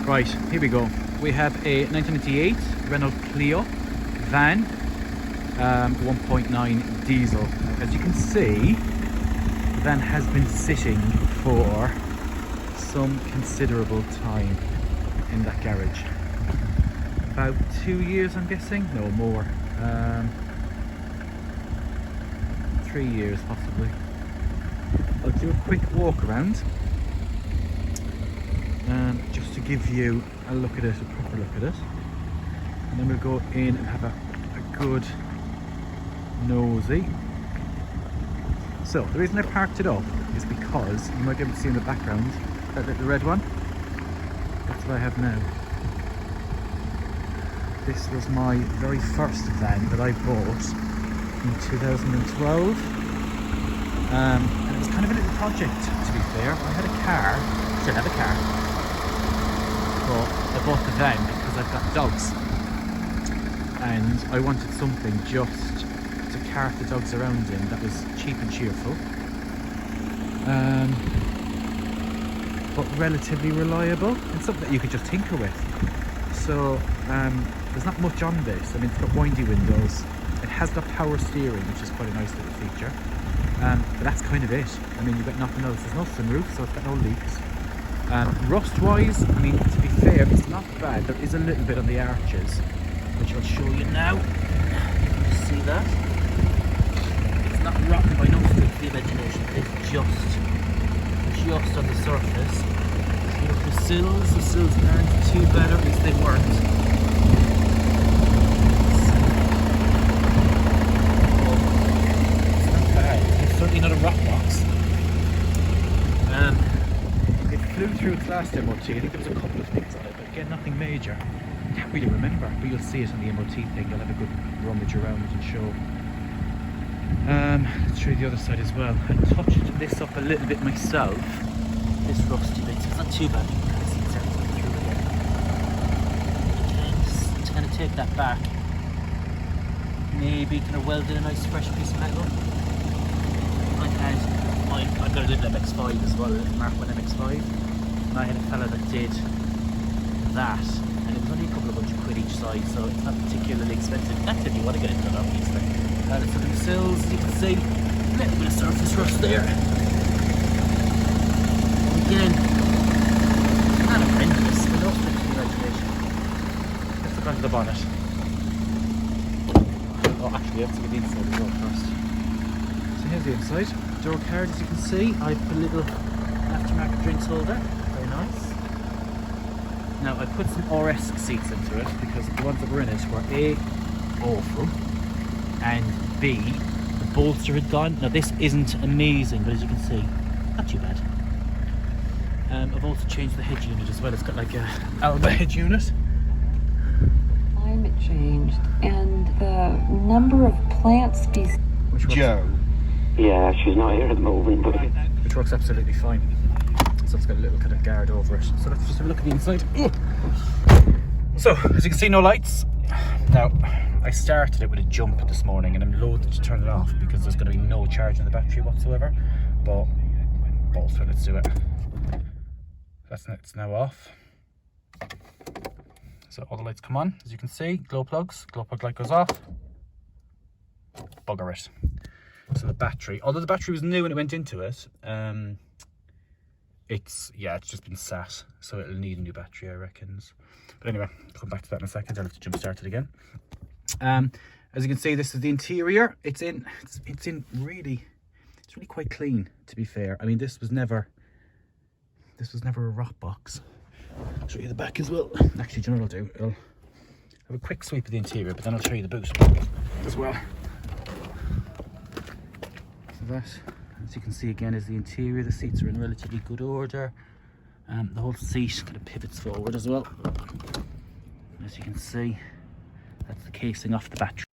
Right, here we go. We have a 1998 Renault Clio van, 1.9 diesel. As you can see, the van has been sitting for some considerable time in that garage. About 2 years, I'm guessing. No, more. 3 years possibly. I'll do a quick walk around just to give you a look at it, a proper look at it, and then we'll go in and have a good nosy. So the reason I parked it up is because you might be able to see in the background that little red one. That's what I have now. This was my very first van that I bought in 2012, and it was kind of a little project, to be fair. I had a car, still have a car, but I bought the van because I've got dogs and I wanted something just to cart the dogs around in that was cheap and cheerful, but relatively reliable and something that you could just tinker with. So there's not much on this. I mean, it's got windy windows, it has got power steering, which is quite a nice little feature, but that's kind of it. I mean, you've got nothing else. There's no sunroof, so it's got no leaks. Rust wise, I mean, to be fair, it's not bad. There is a little bit on the arches, which I'll show you now. You see that? It's not rotten by no stretch of the imagination. It's just on the surface. Look at the sills aren't too bad, or at least they weren't. It's not bad. It's certainly not a rock box. It flew through its last MOT. I think there was a couple of things on it, but again, nothing major. I can't really remember, but you'll see it on the MOT thing. You'll have a good rummage around and show. Let's show you the other side as well. I touched this up a little bit myself. This rusty bit, so it's not too bad. You can kind of see it's everything through again. Again, just kind of take that back. Maybe kind of weld in a nice fresh piece of metal. I've got a little MX-5 as well, a little Mark 1 MX-5. And I had a fella that did that, and it was only a couple of £100 each side, so it's not particularly expensive. That's if you want to get it done, obviously. Let's look at the sills. As you can see, a little bit of surface rust there. Again, not horrendous, but no stretch of the imagination. Let's look onto the bonnet. Oh, actually, let's look at the inside as well first. So here's the inside. Door card, as you can see. I put a little aftermarket drinks holder. Very nice. Now, I put some RS seats into it because the ones that were in it were A, awful, and B, the bolster had gone. Now, this isn't amazing, but as you can see, not too bad. I've also changed the head unit as well. It's got like a Alba head unit. Climate changed and the number of plant species. Which works, Joe. Yeah, she's not here at the moment, but which works absolutely fine. So it's got a little kind of guard over it. So let's just have a look at the inside. So, as you can see, no lights. Now, I started it with a jump this morning and I'm loath to turn it off because there's going to be no charge in the battery whatsoever. But, bolster, let's do it. It's now off. So all the lights come on, as you can see, glow plug light goes off. Bugger it. So the battery, although the battery was new when it went into it, it's just been sat, so it'll need a new battery, I reckons. But anyway, I'll come back to that in a second. I'll have to jump start it again. As you can see, this is the interior. It's really quite clean, to be fair. I mean, this was never a rock box. I'll show you the back as well. Actually, do you know what I'll do? I'll have a quick sweep of the interior, but then I'll show you the boot as well. So that, as you can see again, is the interior. The seats are in relatively good order. The whole seat kind of pivots forward as well. As you can see, that's the casing off the battery.